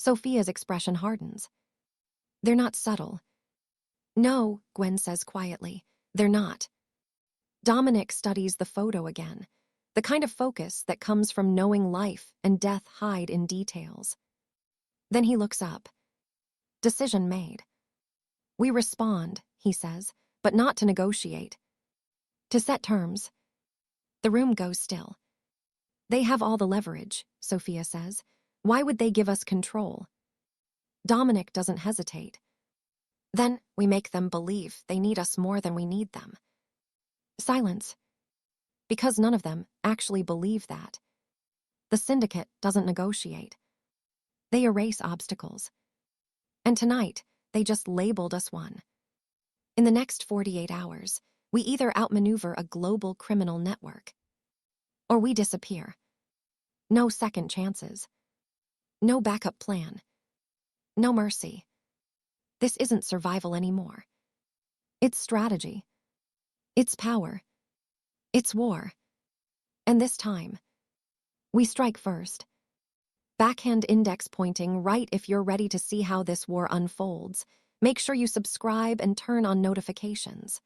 Sofia's expression hardens. They're not subtle. No, Gwen says quietly. They're not. Dominic studies the photo again, the kind of focus that comes from knowing life and death hide in details. Then he looks up. Decision made. We respond, he says, but not to negotiate. To set terms. The room goes still. They have all the leverage, Sofia says. Why would they give us control? Dominic doesn't hesitate. Then we make them believe they need us more than we need them. Silence. Because none of them actually believe that. The Syndicate doesn't negotiate. They erase obstacles. And tonight, they just labeled us one. In the next 48 hours, we either outmaneuver a global criminal network, or we disappear. No second chances. No backup plan. No mercy. This isn't survival anymore. It's strategy. It's power. It's war. And this time, we strike first. Backhand index pointing right if you're ready to see how this war unfolds. Make sure you subscribe and turn on notifications.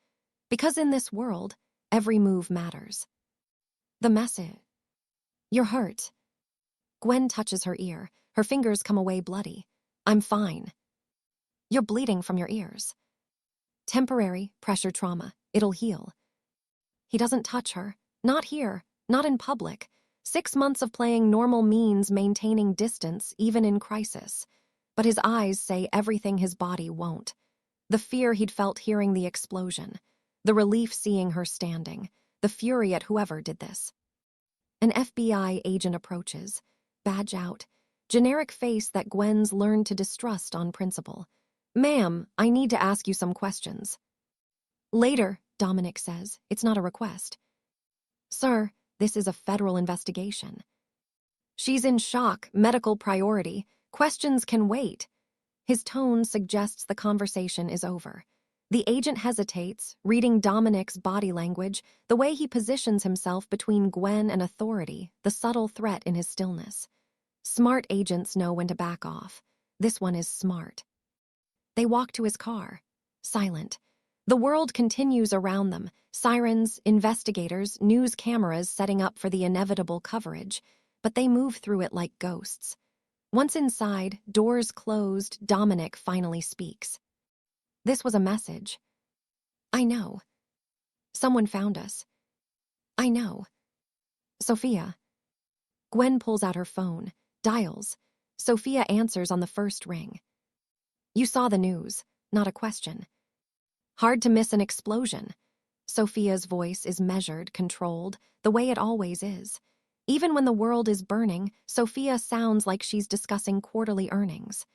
Because in this world, every move matters. The message. You're hurt. Gwen touches her ear. Her fingers come away bloody. I'm fine. You're bleeding from your ears. Temporary pressure trauma. It'll heal. He doesn't touch her. Not here. Not in public. 6 months of playing normal means maintaining distance, even in crisis. But his eyes say everything his body won't. The fear he'd felt hearing the explosion. The relief seeing her standing. The fury at whoever did this. An FBI agent approaches. Badge out. Generic face that Gwen's learned to distrust on principle. Ma'am, I need to ask you some questions. Later, Dominic says. It's not a request. Sir, this is a federal investigation. She's in shock, medical priority. Questions can wait. His tone suggests the conversation is over. The agent hesitates, reading Dominic's body language, the way he positions himself between Gwen and authority, the subtle threat in his stillness. Smart agents know when to back off. This one is smart. They walk to his car, silent. The world continues around them, sirens, investigators, news cameras setting up for the inevitable coverage, but they move through it like ghosts. Once inside, doors closed, Dominic finally speaks. This was a message. I know. Someone found us. I know. Sofia. Gwen pulls out her phone, dials. Sofia answers on the first ring. You saw the news, not a question. Hard to miss an explosion. Sofia's voice is measured, controlled, the way it always is. Even when the world is burning, Sofia sounds like she's discussing quarterly earnings.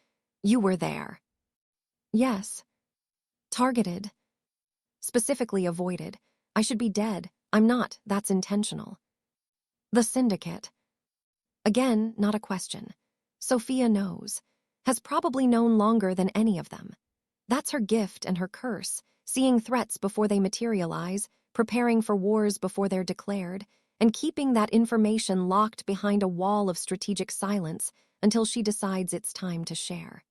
You were there. Yes. Targeted. Specifically avoided. I should be dead. I'm not. That's intentional. The Syndicate. Again, not a question. Sofia knows. Has probably known longer than any of them. That's her gift and her curse, seeing threats before they materialize, preparing for wars before they're declared, and keeping that information locked behind a wall of strategic silence until she decides it's time to share.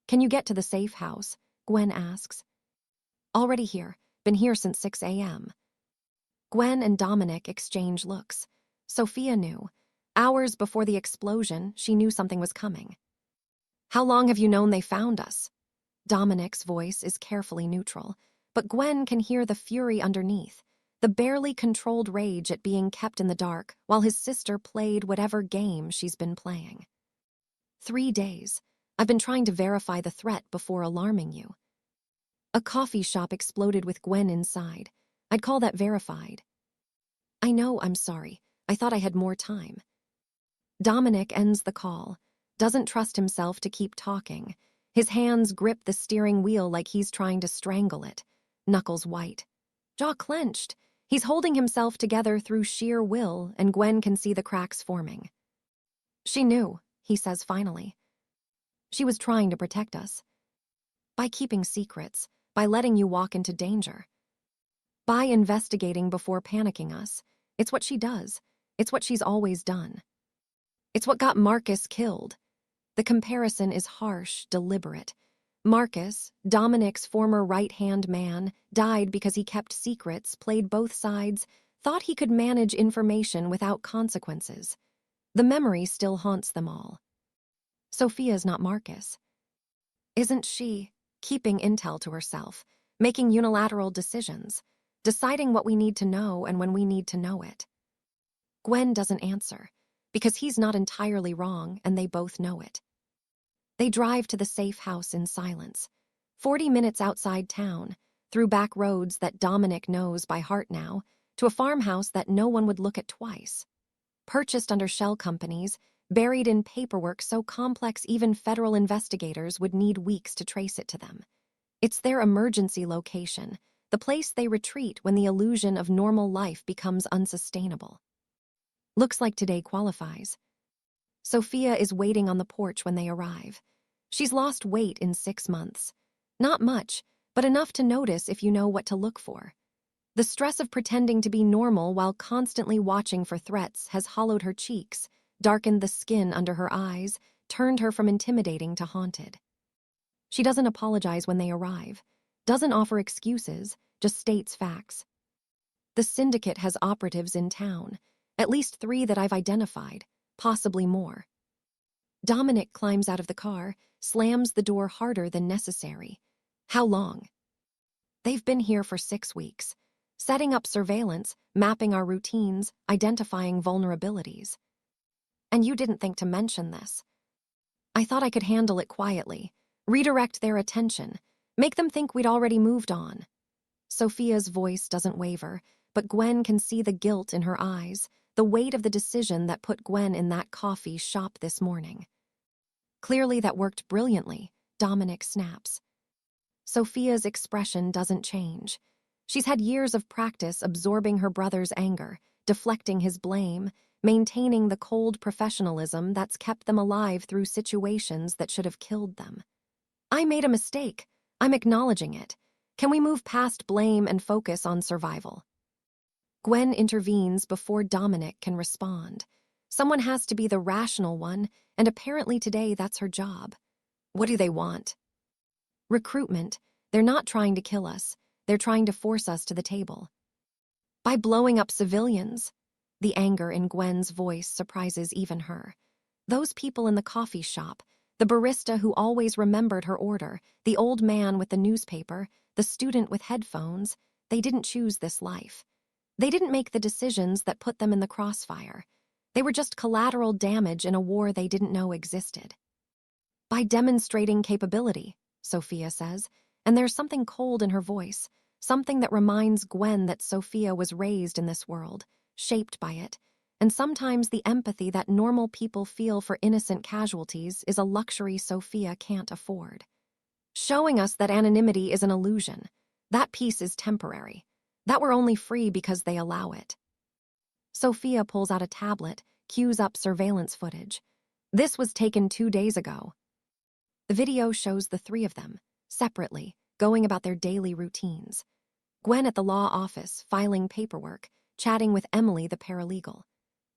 Can you get to the safe house? Gwen asks. Already here. Been here since 6 a.m. Gwen and Dominic exchange looks. Sofia knew. Hours before the explosion, she knew something was coming. How long have you known they found us? Dominic's voice is carefully neutral, but Gwen can hear the fury underneath, the barely controlled rage at being kept in the dark while his sister played whatever game she's been playing. 3 days. I've been trying to verify the threat before alarming you. A coffee shop exploded with Gwen inside. I'd call that verified. I know, I'm sorry. I thought I had more time. Dominic ends the call, doesn't trust himself to keep talking. His hands grip the steering wheel like he's trying to strangle it, knuckles white. Jaw clenched. He's holding himself together through sheer will, and Gwen can see the cracks forming. She knew, he says finally. She was trying to protect us. By keeping secrets, by letting you walk into danger. By investigating before panicking us. It's what she does. It's what she's always done. It's what got Marcus killed. The comparison is harsh, deliberate. Marcus, Dominic's former right-hand man, died because he kept secrets, played both sides, thought he could manage information without consequences. The memory still haunts them all. Sofia's not Marcus. Isn't she? Keeping intel to herself, making unilateral decisions, deciding what we need to know and when we need to know it. Gwen doesn't answer, because he's not entirely wrong and they both know it. They drive to the safe house in silence, 40 minutes outside town, through back roads that Dominic knows by heart now, to a farmhouse that no one would look at twice. Purchased under shell companies, buried in paperwork so complex even federal investigators would need weeks to trace it to them. It's their emergency location, the place they retreat when the illusion of normal life becomes unsustainable. Looks like today qualifies. Sofia is waiting on the porch when they arrive. She's lost weight in 6 months. Not much, but enough to notice if you know what to look for. The stress of pretending to be normal while constantly watching for threats has hollowed her cheeks, darkened the skin under her eyes, turned her from intimidating to haunted. She doesn't apologize when they arrive, doesn't offer excuses, just states facts. The Syndicate has operatives in town, at least 3 that I've identified, possibly more. Dominic climbs out of the car, slams the door harder than necessary. How long? They've been here for 6 weeks, setting up surveillance, mapping our routines, identifying vulnerabilities. And you didn't think to mention this. I thought I could handle it quietly, redirect their attention, make them think we'd already moved on. Sofia's voice doesn't waver, but Gwen can see the guilt in her eyes, the weight of the decision that put Gwen in that coffee shop this morning. Clearly that worked brilliantly, Dominic snaps. Sofia's expression doesn't change. She's had years of practice absorbing her brother's anger, deflecting his blame, maintaining the cold professionalism that's kept them alive through situations that should have killed them. I made a mistake. I'm acknowledging it. Can we move past blame and focus on survival? Gwen intervenes before Dominic can respond. Someone has to be the rational one, and apparently today that's her job. What do they want? Recruitment. They're not trying to kill us. They're trying to force us to the table. By blowing up civilians. The anger in Gwen's voice surprises even her. Those people in the coffee shop, the barista who always remembered her order, the old man with the newspaper, the student with headphones, they didn't choose this life. They didn't make the decisions that put them in the crossfire. They were just collateral damage in a war they didn't know existed. By demonstrating capability, Sofia says, and there's something cold in her voice, something that reminds Gwen that Sofia was raised in this world, shaped by it, and sometimes the empathy that normal people feel for innocent casualties is a luxury Sofia can't afford. Showing us that anonymity is an illusion, that peace is temporary, that we're only free because they allow it. Sofia pulls out a tablet, cues up surveillance footage. This was taken 2 days ago. The video shows the 3 of them, separately, going about their daily routines. Gwen at the law office, filing paperwork, chatting with Emily, the paralegal.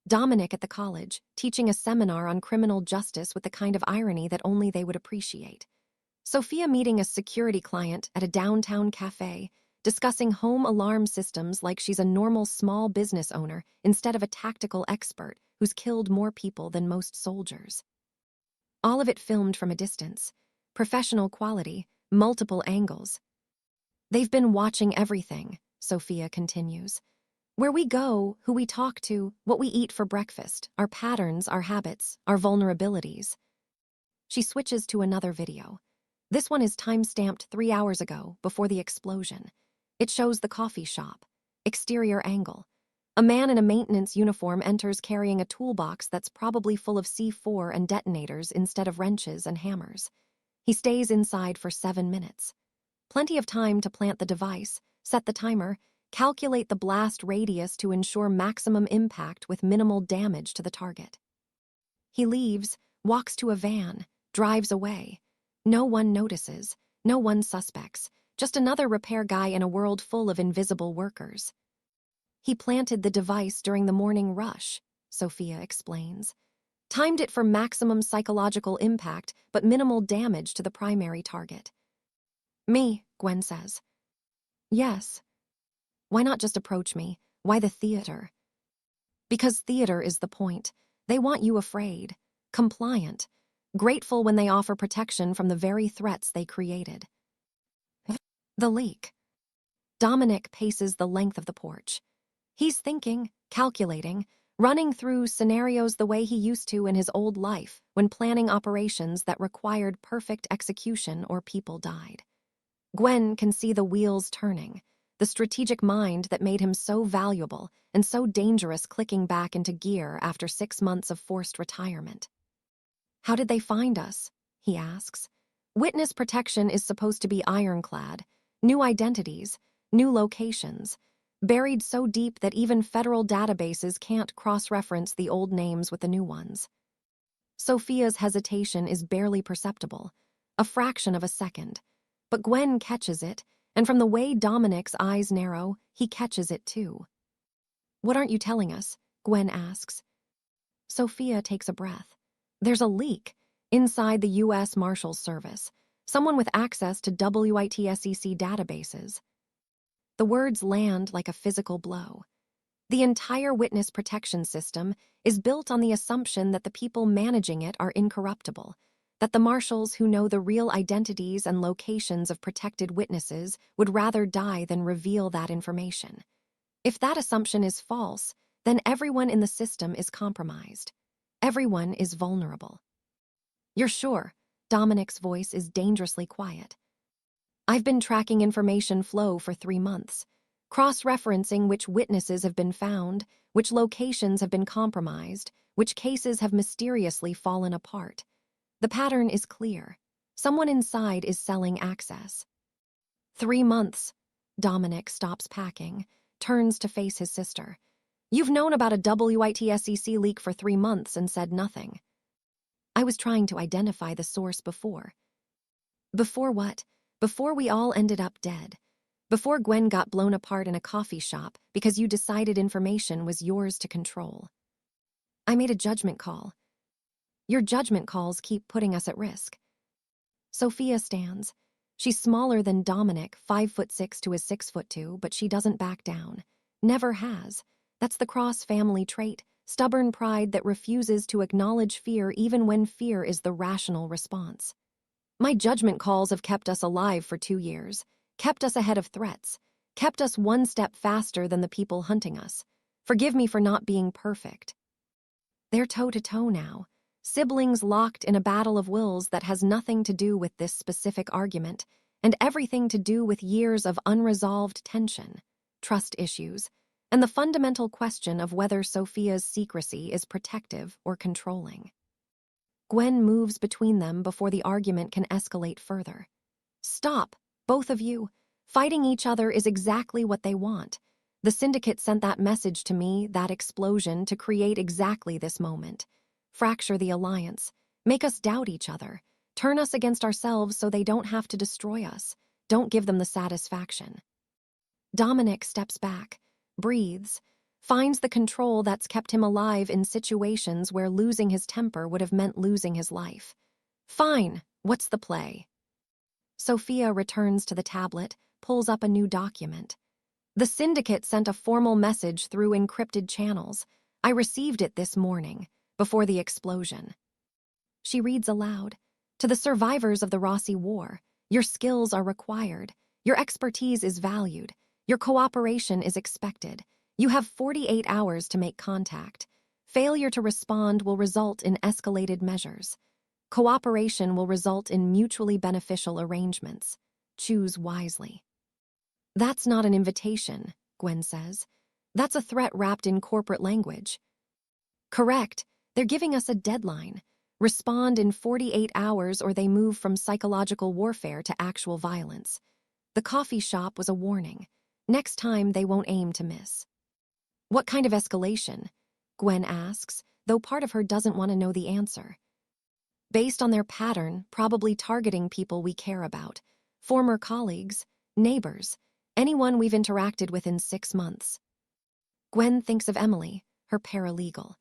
Dominic at the college, teaching a seminar on criminal justice with the kind of irony that only they would appreciate. Sofia meeting a security client at a downtown cafe, discussing home alarm systems like she's a normal small business owner instead of a tactical expert who's killed more people than most soldiers. All of it filmed from a distance, professional quality, multiple angles. They've been watching everything, Sofia continues. Where we go, who we talk to, what we eat for breakfast, our patterns, our habits, our vulnerabilities. She switches to another video. This one is time-stamped 3 hours ago, before the explosion. It shows the coffee shop. Exterior angle. A man in a maintenance uniform enters carrying a toolbox that's probably full of C4 and detonators instead of wrenches and hammers. He stays inside for 7 minutes. Plenty of time to plant the device, set the timer, calculate the blast radius to ensure maximum impact with minimal damage to the target. He leaves, walks to a van, drives away. No one notices, no one suspects, just another repair guy in a world full of invisible workers. He planted the device during the morning rush, Sofia explains. Timed it for maximum psychological impact but minimal damage to the primary target. Me, Gwen says. Yes. Why not just approach me? Why the theater? Because theater is the point. They want you afraid, compliant, grateful when they offer protection from the very threats they created. The leak. Dominic paces the length of the porch. He's thinking, calculating, running through scenarios the way he used to in his old life when planning operations that required perfect execution or people died. Gwen can see the wheels turning, the strategic mind that made him so valuable and so dangerous clicking back into gear after 6 months of forced retirement. How did they find us? He asks. Witness protection is supposed to be ironclad, new identities, new locations, buried so deep that even federal databases can't cross-reference the old names with the new ones. Sofia's hesitation is barely perceptible, a fraction of a second, but Gwen catches it, and from the way Dominic's eyes narrow, he catches it too. What aren't you telling us? Gwen asks. Sofia takes a breath. There's a leak inside the U.S. Marshals Service, someone with access to WITSEC databases. The words land like a physical blow. The entire witness protection system is built on the assumption that the people managing it are incorruptible, that the marshals who know the real identities and locations of protected witnesses would rather die than reveal that information. If that assumption is false, then everyone in the system is compromised. Everyone is vulnerable. You're sure? Dominic's voice is dangerously quiet. I've been tracking information flow for 3 months, cross-referencing which witnesses have been found, which locations have been compromised, which cases have mysteriously fallen apart. The pattern is clear. Someone inside is selling access. 3 months. Dominic stops packing, turns to face his sister. You've known about a WITSEC leak for 3 months and said nothing. I was trying to identify the source before. Before what? Before we all ended up dead. Before Gwen got blown apart in a coffee shop because you decided information was yours to control. I made a judgment call. Your judgment calls keep putting us at risk. Sofia stands. She's smaller than Dominic, 5'6" to his 6'2", but she doesn't back down. Never has. That's the Cross family trait, stubborn pride that refuses to acknowledge fear even when fear is the rational response. My judgment calls have kept us alive for 2 years, kept us ahead of threats, kept us one step faster than the people hunting us. Forgive me for not being perfect. They're toe-to-toe now, siblings locked in a battle of wills that has nothing to do with this specific argument, and everything to do with years of unresolved tension, trust issues, and the fundamental question of whether Sofia's secrecy is protective or controlling. Gwen moves between them before the argument can escalate further. Stop, both of you. Fighting each other is exactly what they want. The Syndicate sent that message to me, that explosion, to create exactly this moment. Fracture the alliance, make us doubt each other, turn us against ourselves so they don't have to destroy us. Don't give them the satisfaction. Dominic steps back, breathes, finds the control that's kept him alive in situations where losing his temper would have meant losing his life. Fine, what's the play? Sofia returns to the tablet, pulls up a new document. The Syndicate sent a formal message through encrypted channels. I received it this morning, before the explosion. She reads aloud. To the survivors of the Rossi War, your skills are required, your expertise is valued, your cooperation is expected. You have 48 hours to make contact. Failure to respond will result in escalated measures. Cooperation will result in mutually beneficial arrangements. Choose wisely. That's not an invitation, Gwen says. That's a threat wrapped in corporate language. Correct. They're giving us a deadline. Respond in 48 hours or they move from psychological warfare to actual violence. The coffee shop was a warning. Next time they won't aim to miss. What kind of escalation? Gwen asks, though part of her doesn't want to know the answer. Based on their pattern, probably targeting people we care about, former colleagues, neighbors, anyone we've interacted with in 6 months. Gwen thinks of Emily, her paralegal.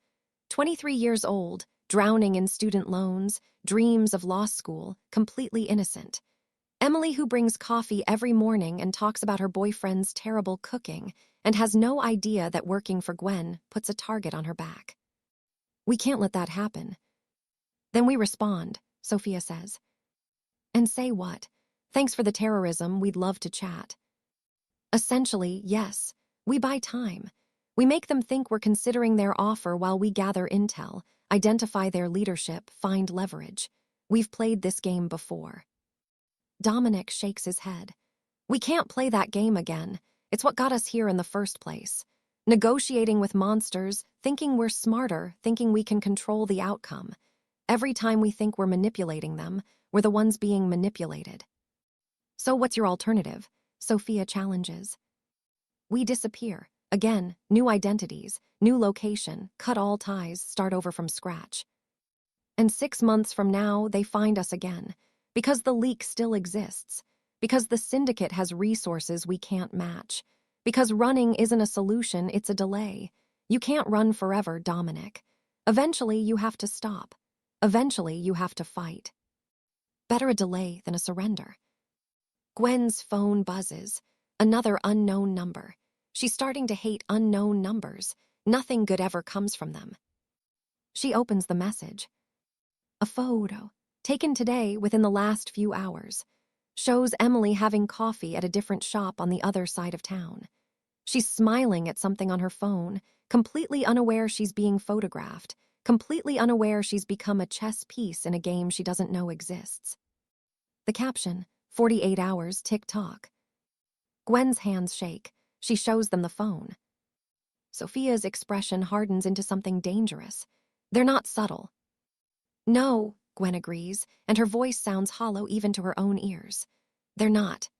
23 years old, drowning in student loans, dreams of law school, completely innocent. Emily, who brings coffee every morning and talks about her boyfriend's terrible cooking and has no idea that working for Gwen puts a target on her back. We can't let that happen. Then we respond, Sofia says. And say what? Thanks for the terrorism, we'd love to chat. Essentially, yes, we buy time. We make them think we're considering their offer while we gather intel, identify their leadership, find leverage. We've played this game before. Dominic shakes his head. We can't play that game again. It's what got us here in the first place. Negotiating with monsters, thinking we're smarter, thinking we can control the outcome. Every time we think we're manipulating them, we're the ones being manipulated. So what's your alternative? Sofia challenges. We disappear. Again, new identities, new location, cut all ties, start over from scratch. And 6 months from now, they find us again. Because the leak still exists. Because the Syndicate has resources we can't match. Because running isn't a solution, it's a delay. You can't run forever, Dominic. Eventually, you have to stop. Eventually, you have to fight. Better a delay than a surrender. Gwen's phone buzzes. Another unknown number. She's starting to hate unknown numbers. Nothing good ever comes from them. She opens the message. A photo, taken today within the last few hours, shows Emily having coffee at a different shop on the other side of town. She's smiling at something on her phone, completely unaware she's being photographed, completely unaware she's become a chess piece in a game she doesn't know exists. The caption, 48 hours tick-tock. Gwen's hands shake. She shows them the phone. Sofia's expression hardens into something dangerous. They're not subtle. No, Gwen agrees, and her voice sounds hollow even to her own ears. They're not.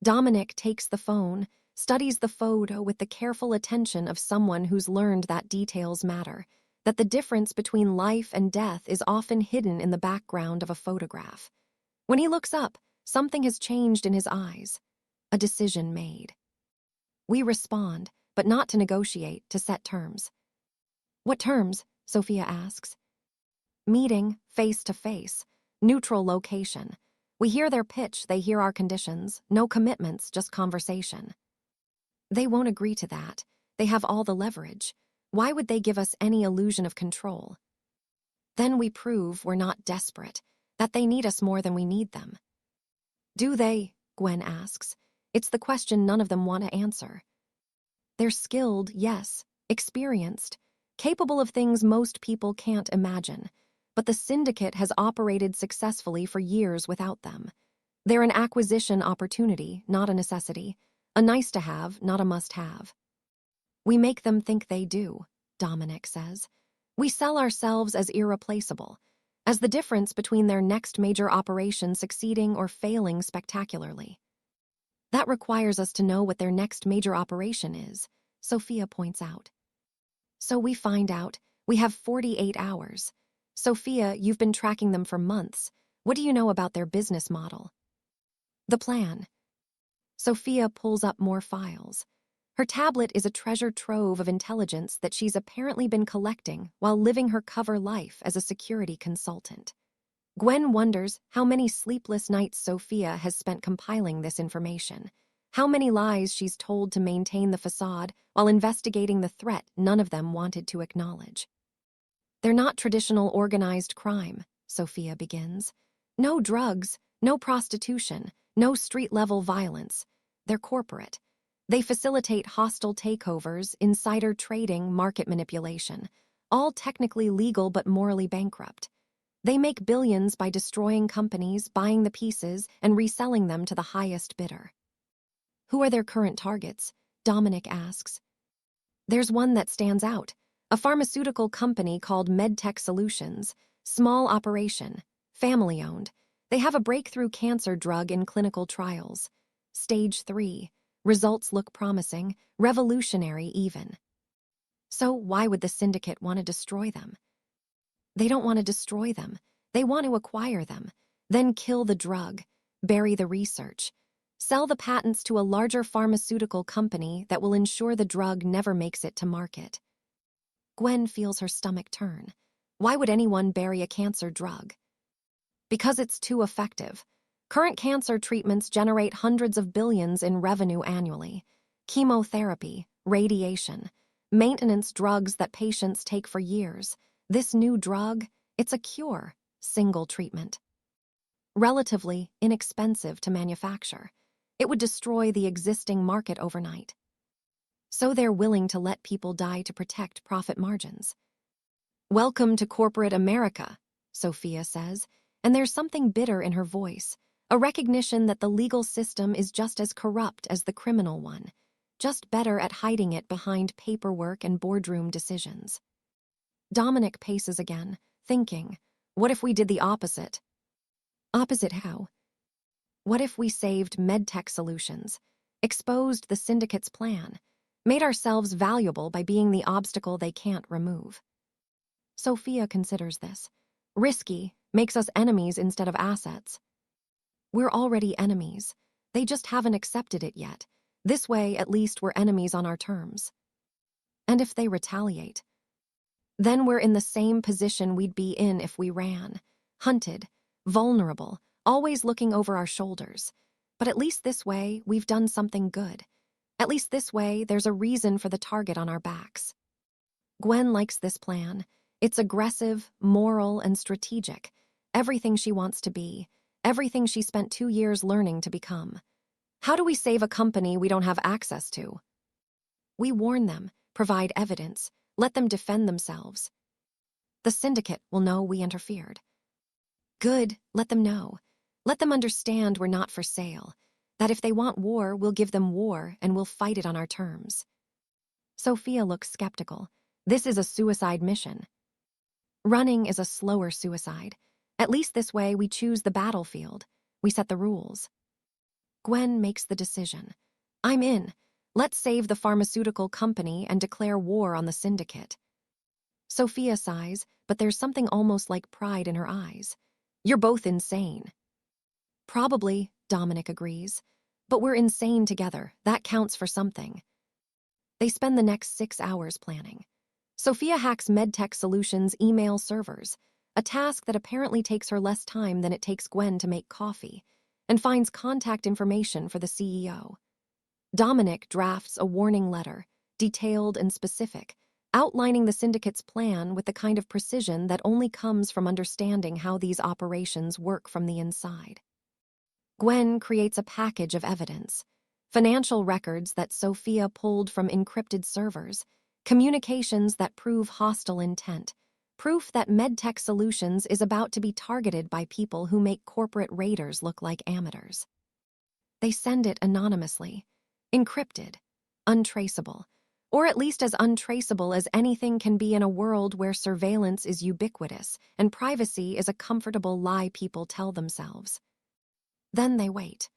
Dominic takes the phone, studies the photo with the careful attention of someone who's learned that details matter, that the difference between life and death is often hidden in the background of a photograph. When he looks up, something has changed in his eyes. A decision made. We respond, but not to negotiate, to set terms. What terms? Sofia asks. Meeting, face to face, neutral location. We hear their pitch, they hear our conditions, no commitments, just conversation. They won't agree to that. They have all the leverage. Why would they give us any illusion of control? Then we prove we're not desperate, that they need us more than we need them. Do they? Gwen asks. It's the question none of them want to answer. They're skilled, yes, experienced, capable of things most people can't imagine, but the Syndicate has operated successfully for years without them. They're an acquisition opportunity, not a necessity, a nice-to-have, not a must-have. We make them think they do, Dominic says. We sell ourselves as irreplaceable, as the difference between their next major operation succeeding or failing spectacularly. That requires us to know what their next major operation is, Sofia points out. So we find out, we have 48 hours. Sofia, you've been tracking them for months. What do you know about their business model? The plan. Sofia pulls up more files. Her tablet is a treasure trove of intelligence that she's apparently been collecting while living her cover life as a security consultant. Gwen wonders how many sleepless nights Sofia has spent compiling this information, how many lies she's told to maintain the facade while investigating the threat none of them wanted to acknowledge. They're not traditional organized crime, Sofia begins. No drugs, no prostitution, no street-level violence. They're corporate. They facilitate hostile takeovers, insider trading, market manipulation, all technically legal but morally bankrupt. They make billions by destroying companies, buying the pieces, and reselling them to the highest bidder. Who are their current targets? Dominic asks. There's one that stands out, a pharmaceutical company called MedTech Solutions, small operation, family-owned. They have a breakthrough cancer drug in clinical trials. Stage 3. Results look promising, revolutionary even. So why would the Syndicate want to destroy them? They don't want to destroy them. They want to acquire them, then kill the drug, bury the research, sell the patents to a larger pharmaceutical company that will ensure the drug never makes it to market. Gwen feels her stomach turn. Why would anyone bury a cancer drug? Because it's too effective. Current cancer treatments generate hundreds of billions in revenue annually. Chemotherapy, radiation, maintenance drugs that patients take for years. This new drug, it's a cure, single treatment. Relatively inexpensive to manufacture. It would destroy the existing market overnight. So they're willing to let people die to protect profit margins. Welcome to corporate America, Sofia says, and there's something bitter in her voice, a recognition that the legal system is just as corrupt as the criminal one, just better at hiding it behind paperwork and boardroom decisions. Dominic paces again, thinking, what if we did the opposite? Opposite how? What if we saved medtech solutions, exposed the Syndicate's plan, made ourselves valuable by being the obstacle they can't remove? Sofia considers this. Risky makes us enemies instead of assets. We're already enemies. They just haven't accepted it yet. This way, at least, we're enemies on our terms. And if they retaliate, then we're in the same position we'd be in if we ran. Hunted, vulnerable, always looking over our shoulders. But at least this way, we've done something good. At least this way, there's a reason for the target on our backs. Gwen likes this plan. It's aggressive, moral, and strategic. Everything she wants to be. Everything she spent 2 years learning to become. How do we save a company we don't have access to? We warn them, provide evidence, let them defend themselves. The Syndicate will know we interfered. Good, let them know. Let them understand we're not for sale. That if they want war, we'll give them war and we'll fight it on our terms. Sofia looks skeptical. This is a suicide mission. Running is a slower suicide. At least this way we choose the battlefield. We set the rules. Gwen makes the decision. I'm in. Let's save the pharmaceutical company and declare war on the Syndicate. Sofia sighs, but there's something almost like pride in her eyes. You're both insane. Probably, Dominic agrees. But we're insane together. That counts for something. They spend the next 6 hours planning. Sofia hacks MedTech Solutions' email servers, a task that apparently takes her less time than it takes Gwen to make coffee, and finds contact information for the CEO. Dominic drafts a warning letter, detailed and specific, outlining the Syndicate's plan with the kind of precision that only comes from understanding how these operations work from the inside. Gwen creates a package of evidence, financial records that Sofia pulled from encrypted servers, communications that prove hostile intent, proof that MedTech Solutions is about to be targeted by people who make corporate raiders look like amateurs. They send it anonymously, encrypted, untraceable, or at least as untraceable as anything can be in a world where surveillance is ubiquitous and privacy is a comfortable lie people tell themselves. Then they wait.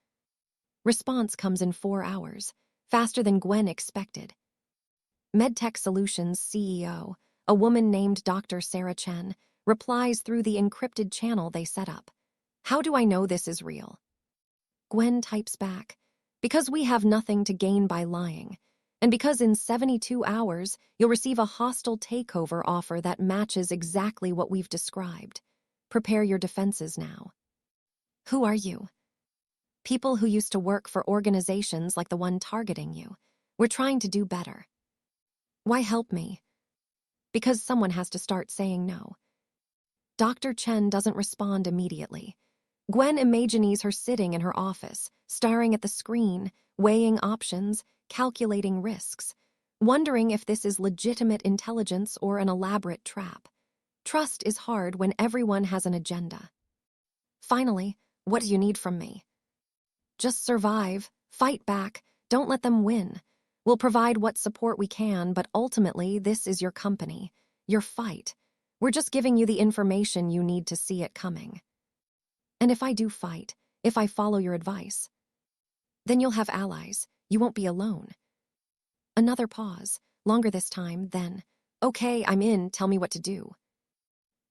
Response comes in 4 hours, faster than Gwen expected. MedTech Solutions CEO, a woman named Dr. Sarah Chen, replies through the encrypted channel they set up. How do I know this is real? Gwen types back, because we have nothing to gain by lying, and because in 72 hours you'll receive a hostile takeover offer that matches exactly what we've described. Prepare your defenses now. Who are you? People who used to work for organizations like the one targeting you. We're trying to do better. Why help me? Because someone has to start saying no. Dr. Chen doesn't respond immediately. Gwen imagines her sitting in her office, staring at the screen, weighing options, calculating risks, wondering if this is legitimate intelligence or an elaborate trap. Trust is hard when everyone has an agenda. Finally, what do you need from me? Just survive, fight back, don't let them win. We'll provide what support we can, but ultimately this is your company, your fight. We're just giving you the information you need to see it coming. And if I do fight, if I follow your advice, then you'll have allies. You won't be alone. Another pause, longer this time, then, okay, I'm in, tell me what to do.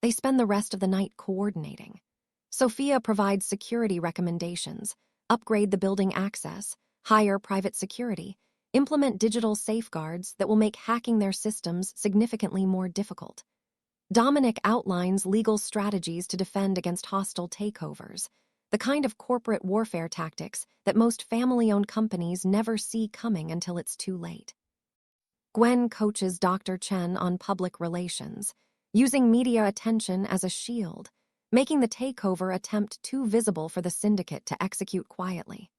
They spend the rest of the night coordinating. Sofia provides security recommendations, upgrade the building access, hire private security, implement digital safeguards that will make hacking their systems significantly more difficult. Dominic outlines legal strategies to defend against hostile takeovers, the kind of corporate warfare tactics that most family-owned companies never see coming until it's too late. Gwen coaches Dr. Chen on public relations, using media attention as a shield, making the takeover attempt too visible for the Syndicate to execute quietly.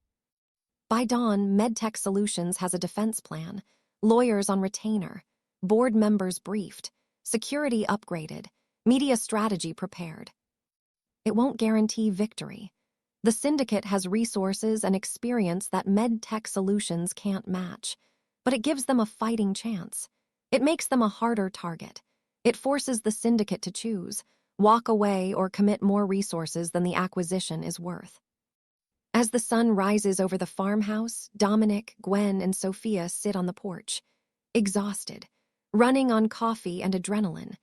By dawn, MedTech Solutions has a defense plan, lawyers on retainer, board members briefed, security upgraded, media strategy prepared. It won't guarantee victory. The Syndicate has resources and experience that MedTech Solutions can't match, but it gives them a fighting chance. It makes them a harder target. It forces the Syndicate to choose, walk away or commit more resources than the acquisition is worth. As the sun rises over the farmhouse, Dominic, Gwen, and Sofia sit on the porch, exhausted, running on coffee and adrenaline.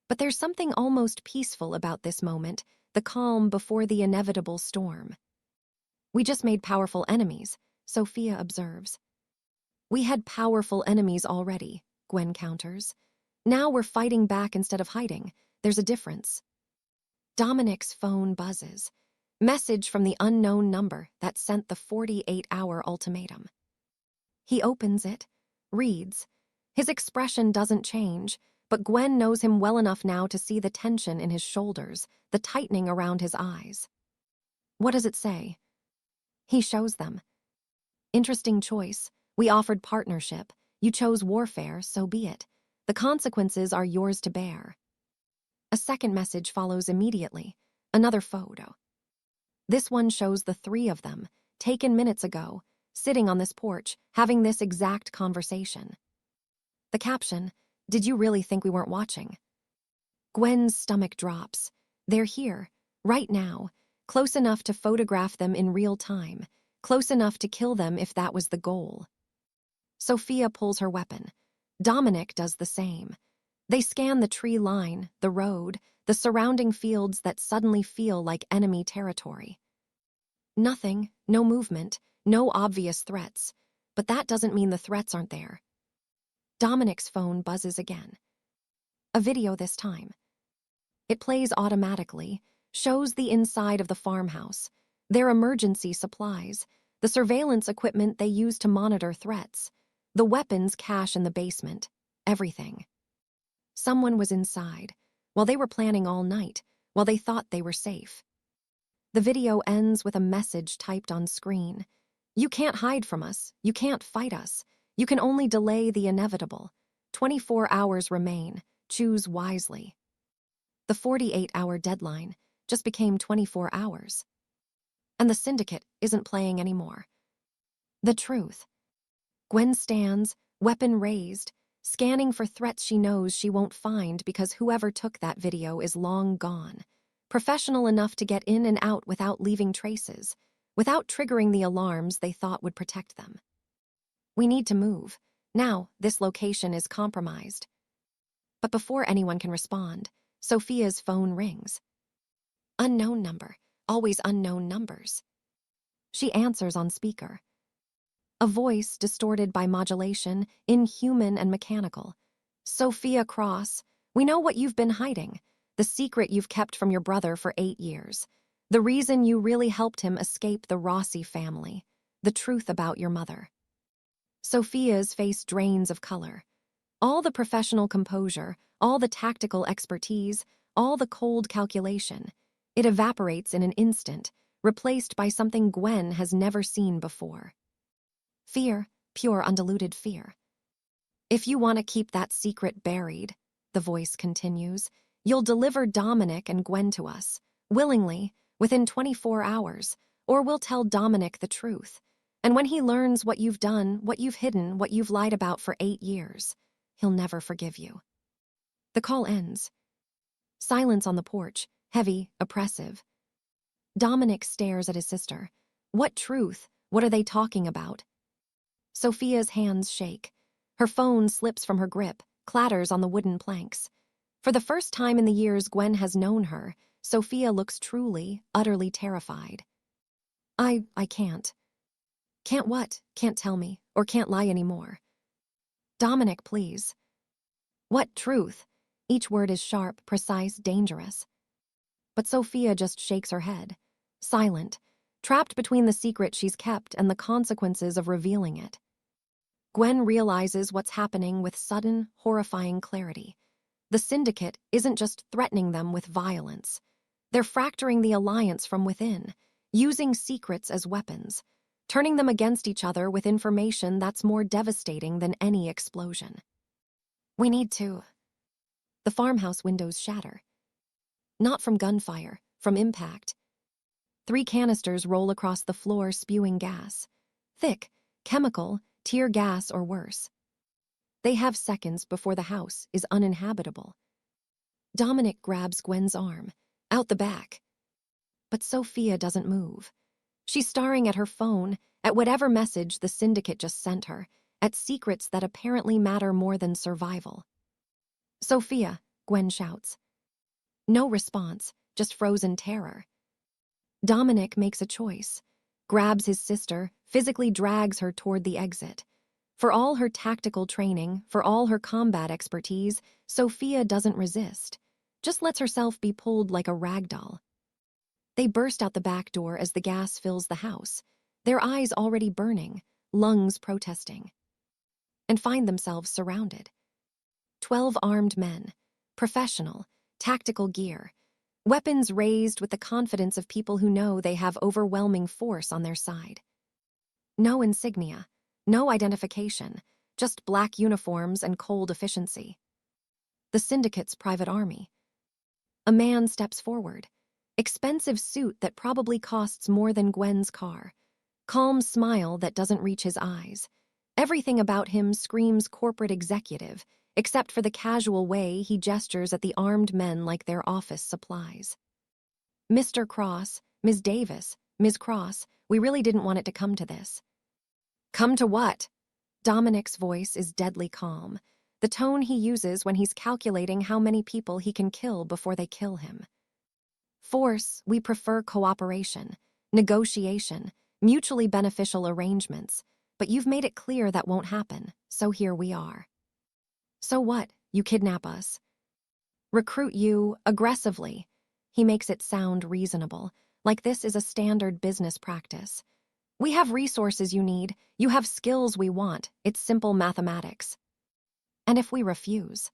But there's something almost peaceful about this moment, the calm before the inevitable storm. We just made powerful enemies, Sofia observes. We had powerful enemies already, Gwen counters. Now we're fighting back instead of hiding. There's a difference. Dominic's phone buzzes. Message from the unknown number that sent the 48-hour ultimatum. He opens it, reads. His expression doesn't change, but Gwen knows him well enough now to see the tension in his shoulders, the tightening around his eyes. What does it say? He shows them. Interesting choice. We offered partnership. You chose warfare, so be it. The consequences are yours to bear. A second message follows immediately. Another photo. This one shows the three of them, taken minutes ago, sitting on this porch, having this exact conversation. The caption, "Did you really think we weren't watching?" Gwen's stomach drops. They're here, right now, close enough to photograph them in real time, close enough to kill them if that was the goal. Sofia pulls her weapon. Dominic does the same. They scan the tree line, the road, the surrounding fields that suddenly feel like enemy territory. Nothing, no movement, no obvious threats, but that doesn't mean the threats aren't there. Dominic's phone buzzes again. A video this time. It plays automatically, shows the inside of the farmhouse, their emergency supplies, the surveillance equipment they use to monitor threats, the weapons cache in the basement, everything. Someone was inside, while they were planning all night, while they thought they were safe. The video ends with a message typed on screen. You can't hide from us. You can't fight us. You can only delay the inevitable. 24 hours remain. Choose wisely. The 48-hour deadline just became 24 hours. And the Syndicate isn't playing anymore. The truth. Gwen stands, weapon raised, scanning for threats she knows she won't find because whoever took that video is long gone. Professional enough to get in and out without leaving traces, without triggering the alarms they thought would protect them. We need to move. Now, this location is compromised. But before anyone can respond, Sofia's phone rings. Unknown number, always unknown numbers. She answers on speaker. A voice distorted by modulation, inhuman and mechanical. Sofia Cross, we know what you've been hiding, the secret you've kept from your brother for 8 years, the reason you really helped him escape the Rossi family, the truth about your mother. Sofia's face drains of color. All the professional composure, all the tactical expertise, all the cold calculation, it evaporates in an instant, replaced by something Gwen has never seen before. Fear, pure undiluted fear. If you want to keep that secret buried, the voice continues, you'll deliver Dominic and Gwen to us, willingly, within 24 hours, or we'll tell Dominic the truth. And when he learns what you've done, what you've hidden, what you've lied about for 8 years, he'll never forgive you. The call ends. Silence on the porch, heavy, oppressive. Dominic stares at his sister. What truth? What are they talking about? Sofia's hands shake. Her phone slips from her grip, clatters on the wooden planks. For the first time in the years Gwen has known her, Sofia looks truly, utterly terrified. I can't. Can't what? Can't tell me, or can't lie anymore. Dominic, please. What truth? Each word is sharp, precise, dangerous. But Sofia just shakes her head, silent, trapped between the secret she's kept and the consequences of revealing it. Gwen realizes what's happening with sudden, horrifying clarity. The Syndicate isn't just threatening them with violence. They're fracturing the alliance from within, using secrets as weapons, turning them against each other with information that's more devastating than any explosion. We need to. The farmhouse windows shatter. Not from gunfire, from impact. 3 canisters roll across the floor, spewing gas. Thick, chemical, tear gas or worse. They have seconds before the house is uninhabitable. Dominic grabs Gwen's arm, out the back. But Sofia doesn't move. She's staring at her phone, at whatever message the Syndicate just sent her, at secrets that apparently matter more than survival. Sofia, Gwen shouts. No response, just frozen terror. Dominic makes a choice, grabs his sister, physically drags her toward the exit. For all her tactical training, for all her combat expertise, Sofia doesn't resist, just lets herself be pulled like a rag doll. They burst out the back door as the gas fills the house, their eyes already burning, lungs protesting, and find themselves surrounded. 12 armed men, professional, tactical gear, weapons raised with the confidence of people who know they have overwhelming force on their side. No insignia, no identification, just black uniforms and cold efficiency. The Syndicate's private army. A man steps forward. Expensive suit that probably costs more than Gwen's car. Calm smile that doesn't reach his eyes. Everything about him screams corporate executive, except for the casual way he gestures at the armed men like they're office supplies. Mr. Cross, Ms. Davis, Ms. Cross, we really didn't want it to come to this. Come to what? Dominic's voice is deadly calm, the tone he uses when he's calculating how many people he can kill before they kill him. Force, we prefer cooperation, negotiation, mutually beneficial arrangements, but you've made it clear that won't happen, so here we are. So what? You kidnap us. Recruit you aggressively. He makes it sound reasonable, like this is a standard business practice. We have resources you need, you have skills we want, it's simple mathematics. And if we refuse,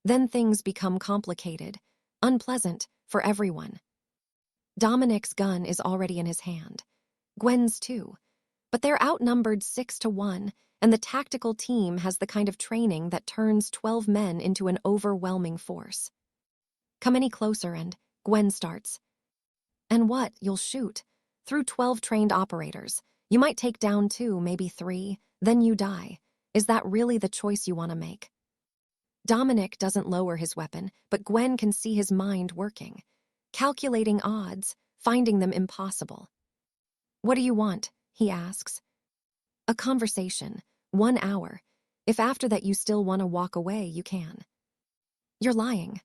then things become complicated, unpleasant for everyone. Dominic's gun is already in his hand. Gwen's too. But they're outnumbered 6-1, and the tactical team has the kind of training that turns 12 men into an overwhelming force. Come any closer and Gwen starts. And what? You'll shoot. Through 12 trained operators. You might take down 2, maybe 3, then you die. Is that really the choice you want to make? Dominic doesn't lower his weapon, but Gwen can see his mind working. Calculating odds, finding them impossible. What do you want? He asks. A conversation, 1 hour. If after that you still want to walk away, you can. You're lying.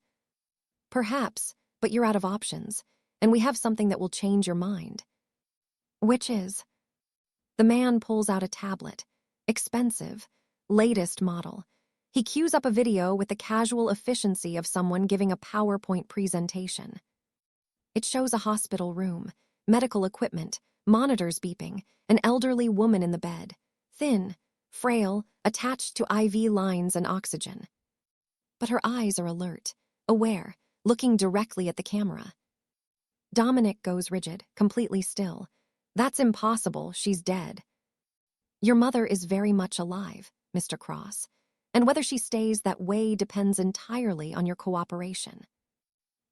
Perhaps, but you're out of options, and we have something that will change your mind. Which is? The man pulls out a tablet. Expensive, latest model. He cues up a video with the casual efficiency of someone giving a PowerPoint presentation. It shows a hospital room, medical equipment, monitors beeping, an elderly woman in the bed, thin, frail, attached to IV lines and oxygen. But her eyes are alert, aware, looking directly at the camera. Dominic goes rigid, completely still. That's impossible, she's dead. Your mother is very much alive, Mr. Cross, and whether she stays that way depends entirely on your cooperation.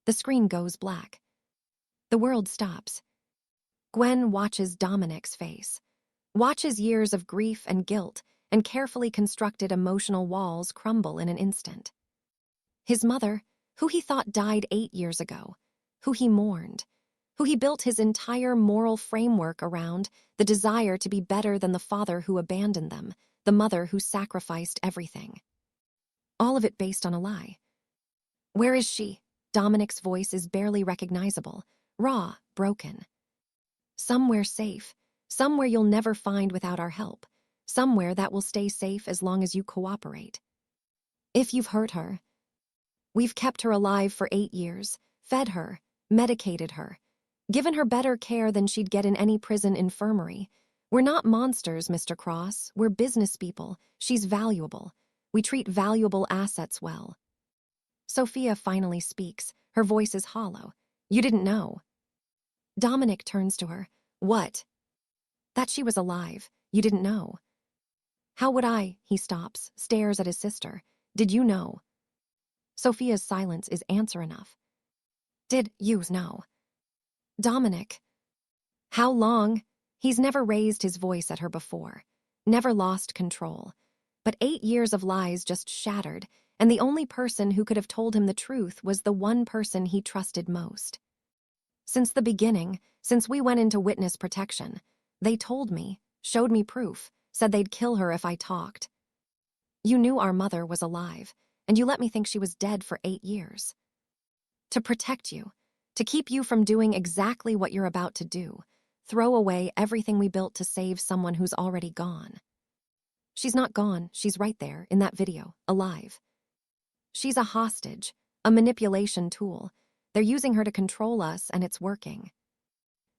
The screen goes black. The world stops. Gwen watches Dominic's face, watches years of grief and guilt and carefully constructed emotional walls crumble in an instant. His mother, who he thought died 8 years ago, who he mourned, who he built his entire moral framework around, the desire to be better than the father who abandoned them, the mother who sacrificed everything. All of it based on a lie. Where is she? Dominic's voice is barely recognizable, raw, broken. Somewhere safe, somewhere you'll never find without our help, somewhere that will stay safe as long as you cooperate. If you've hurt her, We've kept her alive for 8 years, fed her, medicated her, given her better care than she'd get in any prison infirmary. We're not monsters, Mr. Cross. We're business people. She's valuable. We treat valuable assets well. Sofia finally speaks. Her voice is hollow. You didn't know. Dominic turns to her. What? That she was alive. You didn't know. How would I? He stops, stares at his sister. Did you know? Sofia's silence is answer enough. Did yous know? Dominic. How long? He's never raised his voice at her before. Never lost control. But 8 years of lies just shattered, and the only person who could have told him the truth was the one person he trusted most. Since the beginning, since we went into witness protection, they told me, showed me proof, said they'd kill her if I talked. You knew our mother was alive, and you let me think she was dead for 8 years. To protect you, to keep you from doing exactly what you're about to do, throw away everything we built to save someone who's already gone. She's not gone, she's right there, in that video, alive. She's a hostage, a manipulation tool. They're using her to control us, and it's working.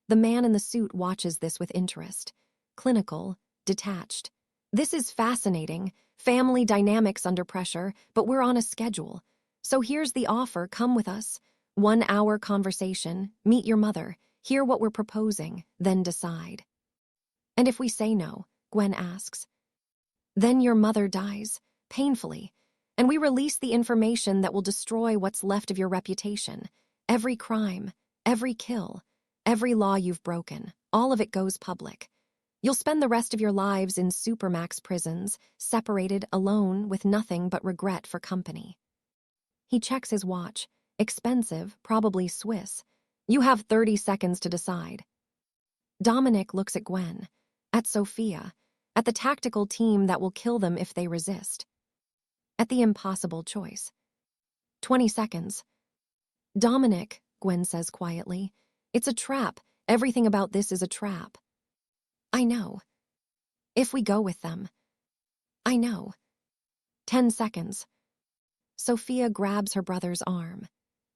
The man in the suit watches this with interest. Clinical, detached. This is fascinating, family dynamics under pressure, but we're on a schedule. So here's the offer, come with us. 1-hour conversation, meet your mother, hear what we're proposing, then decide. And if we say no, Gwen asks, then your mother dies, painfully, and we release the information that will destroy what's left of your reputation. Every crime, every kill, every law you've broken, all of it goes public. You'll spend the rest of your lives in supermax prisons, separated, alone, with nothing but regret for company. He checks his watch. Expensive, probably Swiss. You have 30 seconds to decide. Dominic looks at Gwen, at Sofia, at the tactical team that will kill them if they resist. At the impossible choice. 20 seconds. Dominic, Gwen says quietly, it's a trap. Everything about this is a trap. I know. If we go with them. I know. 10 seconds. Sofia grabs her brother's arm.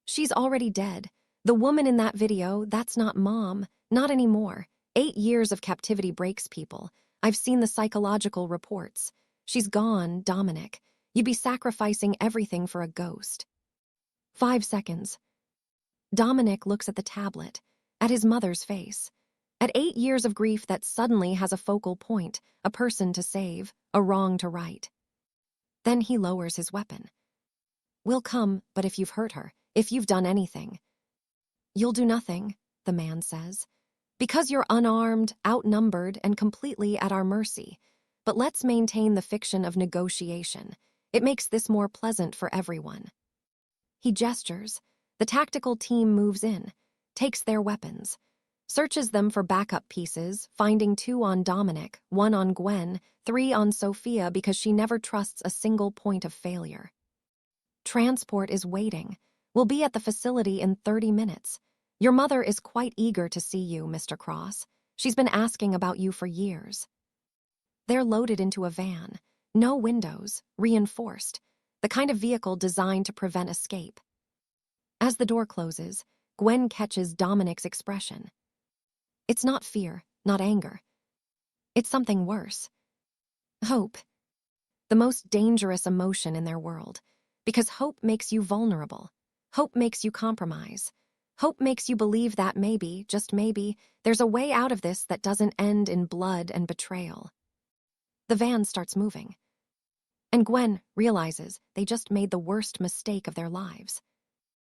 She's already dead. The woman in that video, that's not Mom. Not anymore. 8 years of captivity breaks people. I've seen the psychological reports. She's gone, Dominic. You'd be sacrificing everything for a ghost. 5 seconds. Dominic looks at the tablet, at his mother's face, at 8 years of grief that suddenly has a focal point, a person to save, a wrong to right. Then he lowers his weapon. We'll come, but if you've hurt her, if you've done anything. You'll do nothing, the man says, because you're unarmed, outnumbered, and completely at our mercy. But let's maintain the fiction of negotiation. It makes this more pleasant for everyone. He gestures. The tactical team moves in, takes their weapons, searches them for backup pieces, finding 2 on Dominic, 1 on Gwen, 3 on Sofia because she never trusts a single point of failure. Transport is waiting. We'll be at the facility in 30 minutes. Your mother is quite eager to see you, Mr. Cross. She's been asking about you for years. They're loaded into a van. No windows, reinforced. The kind of vehicle designed to prevent escape. As the door closes, Gwen catches Dominic's expression. It's not fear, not anger. It's something worse. Hope. The most dangerous emotion in their world. Because hope makes you vulnerable. Hope makes you compromise. Hope makes you believe that maybe, just maybe, there's a way out of this that doesn't end in blood and betrayal. The van starts moving. And Gwen realizes they just made the worst mistake of their lives.